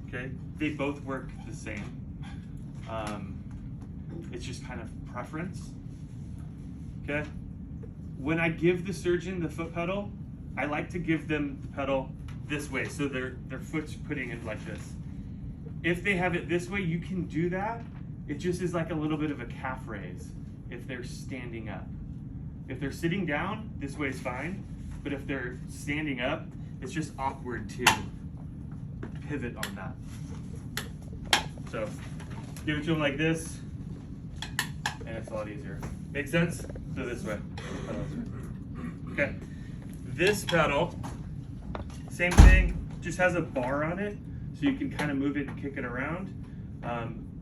okay? They both work the same. It's just kind of preference, okay? When I give the surgeon the foot pedal, I like to give them the pedal this way, so their foot's putting it like this. If they have it this way, you can do that. It just is like a little bit of a calf raise if they're standing up. If they're sitting down, this way is fine, but if they're standing up, it's just awkward to pivot on that. So give it to them like this, and it's a lot easier. Make sense? So this way. Okay. This pedal, same thing, just has a bar on it, so you can kind of move it and kick it around.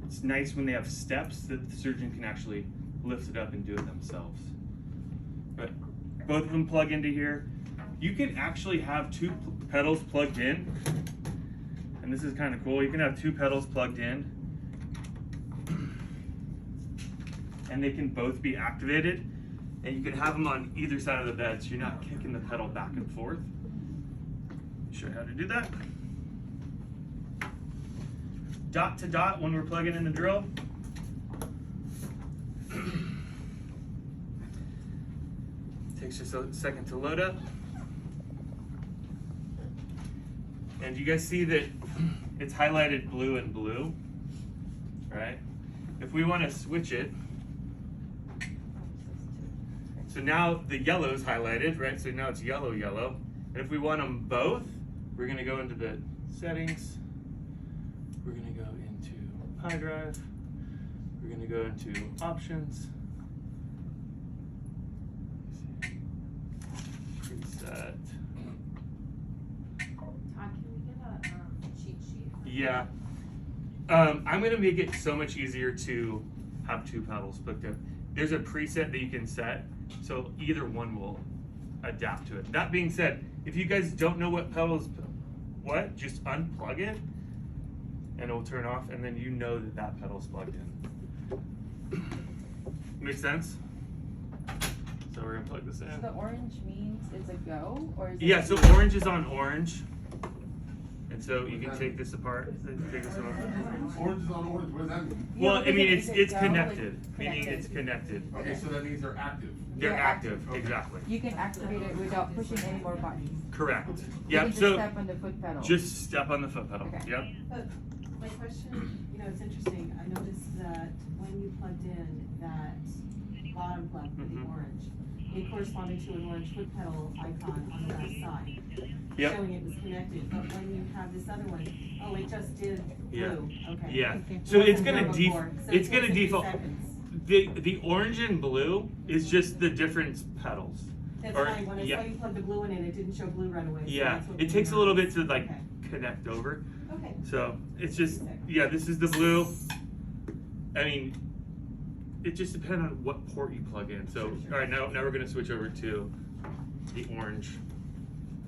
It's nice when they have steps that the surgeon can actually lift it up and do it themselves. But both of them plug into here. You can actually have two pedals plugged in, and this is kind of cool. You can have two pedals plugged in, and they can both be activated, and you can have them on either side of the bed, so you're not kicking the pedal back and forth. Show you how to do that. Dot to dot when we're plugging in the drill. Takes just a second to load up. And you guys see that it's highlighted blue and blue, right? If we want to switch it, so now the yellow is highlighted, right? So now it's yellow, yellow. And if we want them both, we're gonna go into the settings. We're gonna go into high drive. We're gonna go into options. Preset. Todd, can we get a cheat sheet? Yeah. I'm gonna make it so much easier to have two pedals hooked up. There's a preset that you can set, so either one will adapt to it. That being said, if you guys don't know what pedals, just unplug it and it'll turn off, and then you know that that pedal's plugged in. Make sense? So we're gonna plug this in. So the orange means it's a go, or is it? Yeah, so orange is on orange. And so you can take this apart. Take this apart. Orange is on orange, what does that mean? Well, I mean, it's Is it go? connected, Like, meaning connected. it's connected. Okay, so that means they're active. They're They're active, active. exactly. You can activate it without pushing any more buttons. Correct. You can Yep, just so step on the foot pedal. just step on the foot pedal. Okay. Yep. But my question, it's interesting, I noticed that when you plugged in that bottom plug for the Mhm. orange, it corresponded to an orange foot pedal icon on the left side, Yep. showing it was connected, but when you have this other one, oh, it just did Yeah. blue, okay. Yeah. Okay. So it's Wasn't gonna there before, so it's it gonna takes a few default. seconds. The orange and blue is just the different pedals. That's Or- fine, when I yeah. saw you plug the blue one in, it didn't show blue right away. so Yeah, that's what it made takes me a little bit nervous. to like Okay. connect over. Okay. So it's just, yeah, this is the blue. I mean, it just depends on what port you plug in. So, all right, now we're gonna switch over to the orange,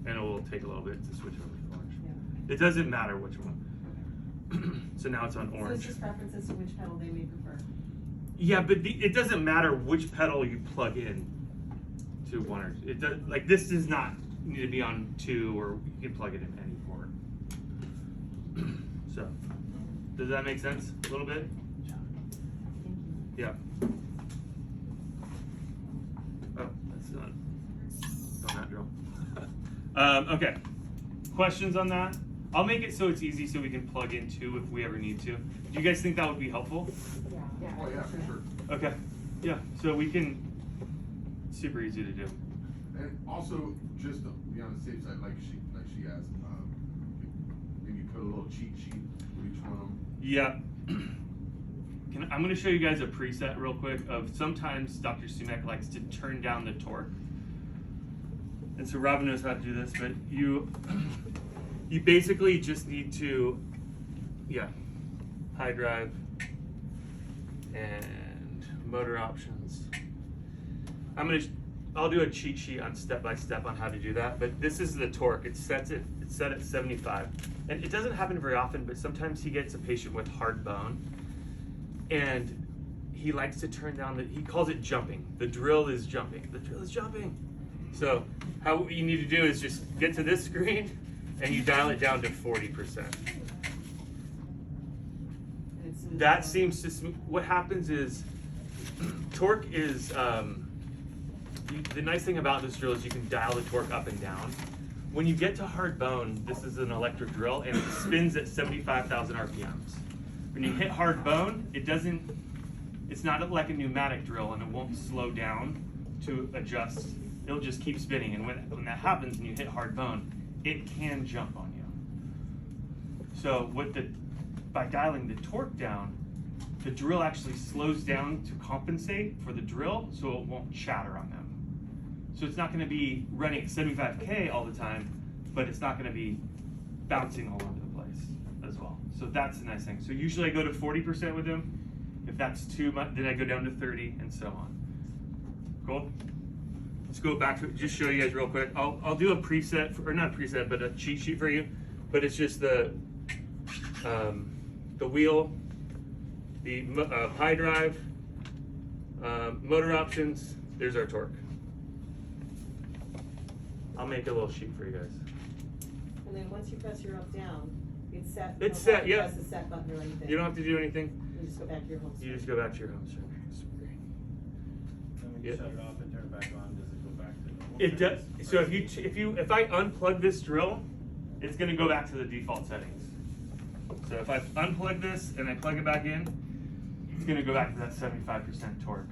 and it will take a little bit to switch over to orange. Yeah. It doesn't matter which one. So now it's on So it's orange. just preferences to which pedal they may prefer. Yeah, but it doesn't matter which pedal you plug in to one or it does, like this does not need to be on two, or you can plug it in any port. So, does that make sense a little bit? Yeah. Oh, that's not on that drill. Okay. Questions on that? I'll make it so it's easy so we can plug in two if we ever need to. Do you guys think that would be helpful? Yeah. Oh, yeah, for sure. Okay. Yeah. So we can. Super easy to do. And also, just to be on the safe side, like she asked, maybe put a little cheat sheet for each one of them. Yeah. I'm going to show you guys a preset real quick of sometimes Dr. Sumek likes to turn down the torque. And so Robin knows how to do this, but you basically just need to, high drive and motor options. I'll do a cheat sheet on step by step on how to do that, but this is the torque. It's set at 75. And it doesn't happen very often, but sometimes he gets a patient with hard bone and he likes to turn down he calls it jumping. The drill is jumping. The drill is jumping. So what you need to do is just get to this screen and you dial it down to 40%. smooth That out. seems to what happens is torque is the nice thing about this drill is you can dial the torque up and down. When you get to hard bone, this is an electric drill and it spins at 75,000 RPMs. When you hit hard bone, it's not like a pneumatic drill and it won't slow down to adjust. It'll just keep spinning, and when that happens and you hit hard bone, it can jump on you. So by dialing the torque down, the drill actually slows down to compensate for the drill so it won't chatter on them. So it's not going to be running at 75K all the time, but it's not going to be bouncing all over the place as well. So that's the nice thing. So usually I go to 40% with them. If that's too much, then I go down to 30 and so on. Cool? Let's go back to just show you guys real quick. I'll do a preset, or not a preset, but a cheat sheet for you. But it's just the wheel, the PI drive, motor options. There's our torque. I'll make a little sheet for you guys. And then once you press your up down, it's set. It's You don't have set, to yeah. Press the set button or anything. You don't have to do anything. You just go back to your home You screen. just go back to your home screen. And when you Yeah. shut it off and turn it back on, does it go back to normal? It does. settings? So if I unplug this drill, it's going to go back to the default settings. So if I unplug this and I plug it back in, it's going to go back to that 75% torque.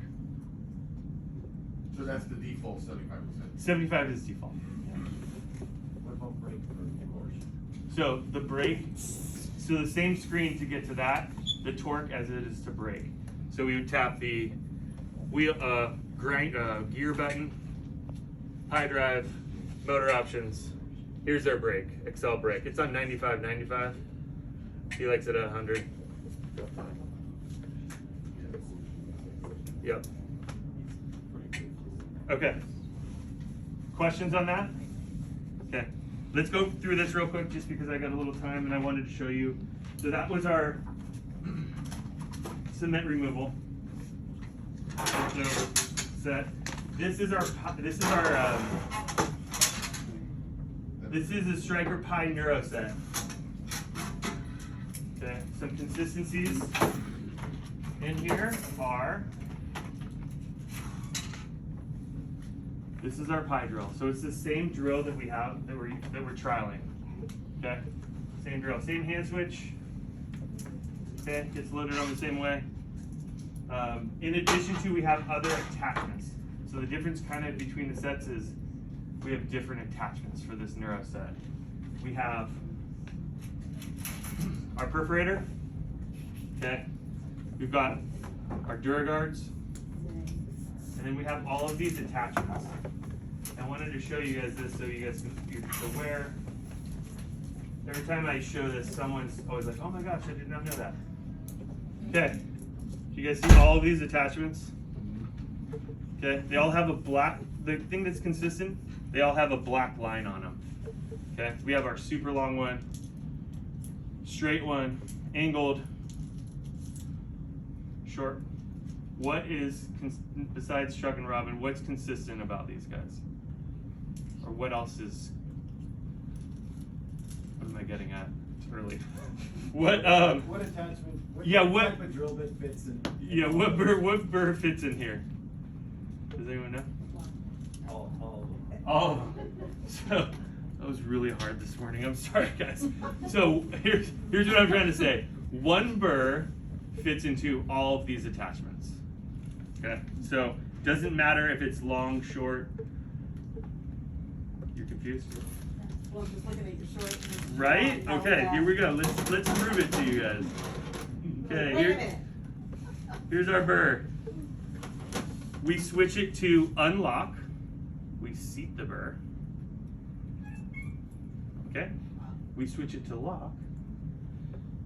So that's the default 75%. 75 is default. What about brake for horse? So the brake, so the same screen to get to that, the torque as it is to brake. So we would tap the wheel, gear button, high drive, motor options. Here's our brake, Excel brake. It's on 95. He likes it at 100. Yep. Okay. Questions on that? Okay. Let's go through this real quick just because I got a little time and I wanted to show you. So that was our cement removal. So set. This is a Stryker PI Neuro set. Okay, some consistencies in here are, this is our PI drill. So it's the same drill that we have, that we're trialing. Okay, same drill, same hand switch. Okay, gets loaded on the same way. In addition to, we have other attachments. So the difference kind of between the sets is we have different attachments for this neuro set. We have our perforator. Okay, we've got our DuraGuards, and then we have all of these attachments. I wanted to show you guys this so you guys can be aware. Every time I show this, someone's always like, "Oh my gosh, I did not know that." Okay, you guys see all of these attachments? Okay, they all have a black. The thing that's consistent, they all have a black line on them. Okay, we have our super long one, straight one, angled, short. What is, besides Chuck and Robin, what's consistent about these guys? Or what else is, what am I getting at? It's early. What attachment? Yeah, what- type of drill bit fits in? yeah, what burr fits in here? Does anyone know? All of them. All of them. So that was really hard this morning. I'm sorry, guys. So here's what I'm trying to say. One burr fits into all of these attachments. Okay, so doesn't matter if it's long, short. You're confused, Well, I'm just looking at your short. and right? long, Okay, all here we that. go. Let's prove it to you guys. Okay, Wait a minute. here's our burr. We switch it to unlock. We seat the burr. Okay? We switch it to lock.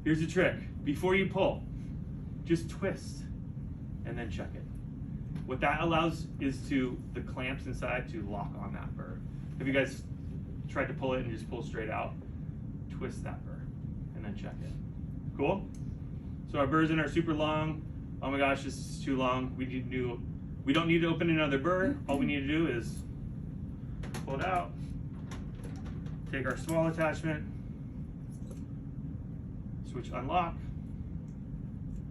Here's the trick. Before you pull, just twist and then check it. What that allows is to the clamps inside to lock on that burr. Have you guys tried to pull it and just pull straight out? Twist that burr and then check it. Cool? So our burrs in are super long. Oh my gosh, this is too long. We don't need to open another burr. All we need to do is pull it out, take our small attachment, switch unlock,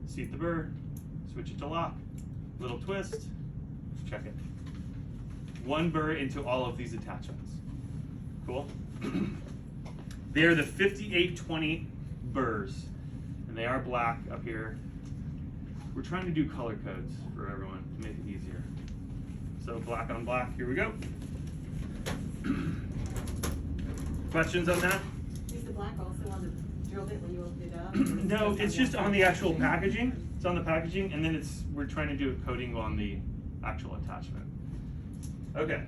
Seat the burr, switch it to lock, little twist, check it. One burr into all of these attachments. Cool? They are the 5820 burrs, and they are black up here. We're trying to do color codes for everyone to make it easier. So black on black, here we go. Questions on that? Is the black also on the drill bit when you open it up? No, it's just on the actual packaging. It's on the packaging, and then we're trying to do a coating on the actual attachment. Okay,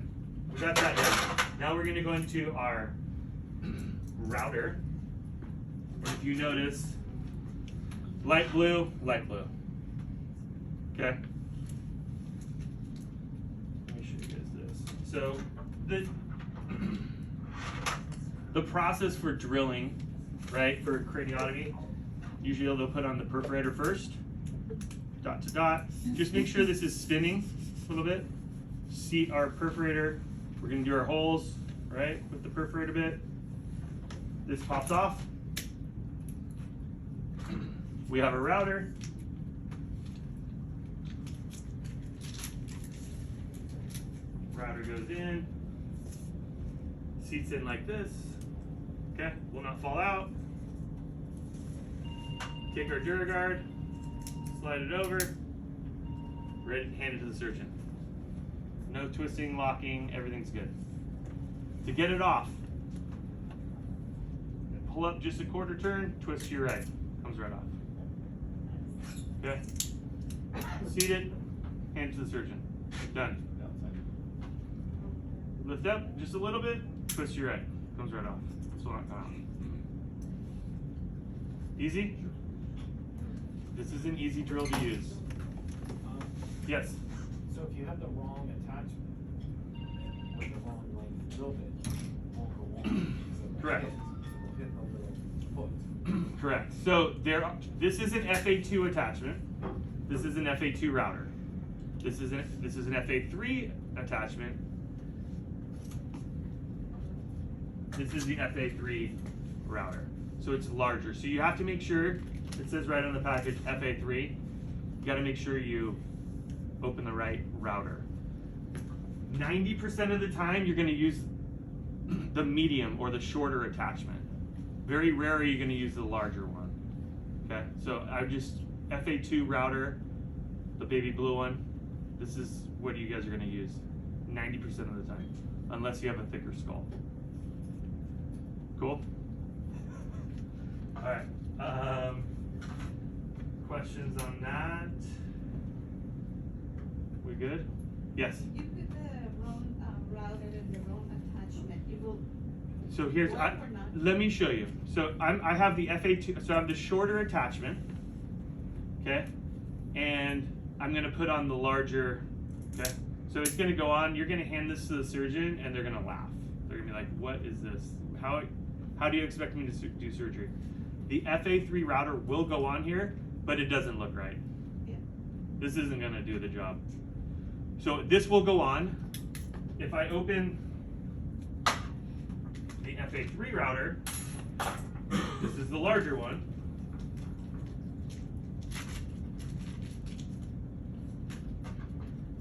we got that done. Now we're gonna go into our router. If you notice, light blue, light blue. Okay. Let me show you guys this. So the process for drilling, right, for craniotomy, usually they'll put on the perforator first, dot to dot. Just make sure this is spinning a little bit. Seat our perforator. We're gonna do our holes, right, with the perforator bit. This pops off. We have a router. Router goes in. Seats in like this. Okay, will not fall out. Take our DuraGuard, slide it over, ready, hand it to the surgeon. No twisting, locking, everything's good. To get it off, pull up just a quarter turn, twist to your right, comes right off. Okay, seat it, hand it to the surgeon. Done. Lift up just a little bit, twist to your right, comes right off. This will not come out. Easy? This is an easy drill to use. Yes? So if you have the wrong attachment with the wrong length drill bit, it won't go on. So Correct. It'll hit the little foot. Correct. So this is an FA2 attachment. This is an FA2 router. This is an FA3 attachment. This is the FA3 router. So it's larger. So you have to make sure, it says right on the package FA3, you gotta make sure you open the right router. 90% of the time you're gonna use the medium or the shorter attachment. Very rare are you gonna use the larger one. Okay, so I just, FA2 router, the baby blue one, this is what you guys are gonna use 90% of the time, unless you have a thicker skull. Cool? All right, questions on that? We good? Yes? If you put the wrong router and the wrong attachment, it will So here's, work or not? let me show you. So I have the FA2, so I have the shorter attachment, okay? And I'm gonna put on the larger, okay? So it's gonna go on, you're gonna hand this to the surgeon and they're gonna laugh. They're gonna be like, what is this? How do you expect me to do surgery? The FA3 router will go on here, but it doesn't look right. Yeah. This isn't gonna do the job. So this will go on. If I open the FA3 router, this is the larger one.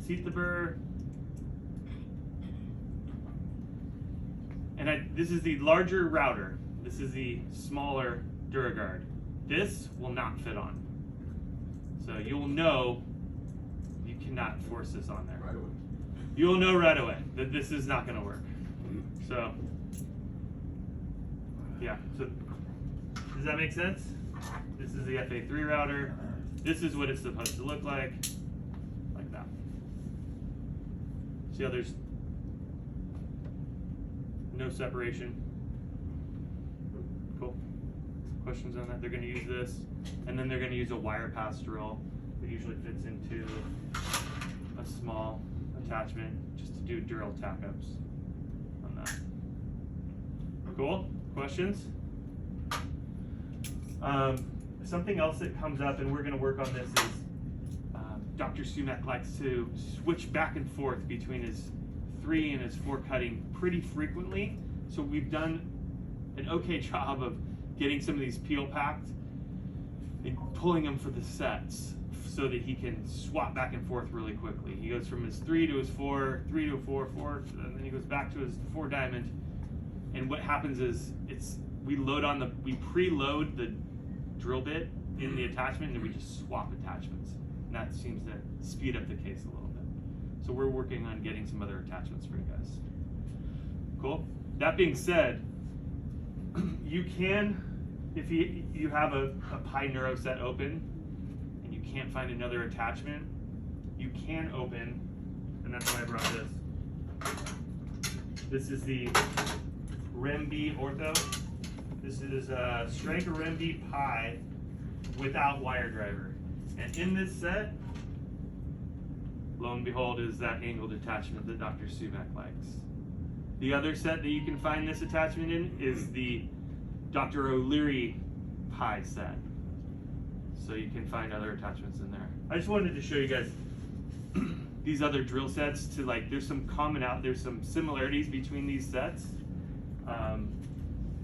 Seat the burr. And this is the larger router. This is the smaller DuraGuard. This will not fit on. So you'll know you cannot force this on there. Right away. You'll know right away that this is not gonna work. So, yeah, so does that make sense? This is the FA3 router. This is what it's supposed to look like that. See how there's no separation? Cool. Questions on that? They're gonna use this, and then they're gonna use a wire pass drill that usually fits into a small attachment just to do dural tack-ups on that. Cool? Questions? Something else that comes up, and we're gonna work on this, is Dr. Sumac likes to switch back and forth between his 3 and his 4 cutting pretty frequently. So we've done an okay job of getting some of these peel packed. and pulling him for the sets so that he can swap back and forth really quickly. He goes from his 3 to his 4, 3 to a 4, 4, and then he goes back to his 4 diamond. And what happens is we preload the drill bit in the attachment, and we just swap attachments. And that seems to speed up the case a little bit. So we're working on getting some other attachments for you guys. Cool. That being said, you can, if you have a Pi Neuro set open and you can't find another attachment, you can open, and that's why I brought this. This is the REM-B Ortho. This is a Stryker REM-B Pi without wire driver. And in this set, lo and behold, is that angled attachment that Dr. Sumac likes. The other set that you can find this attachment in is the Dr. O'Leary Pi set. So you can find other attachments in there. I just wanted to show you guys these other drill sets to there's some similarities between these sets.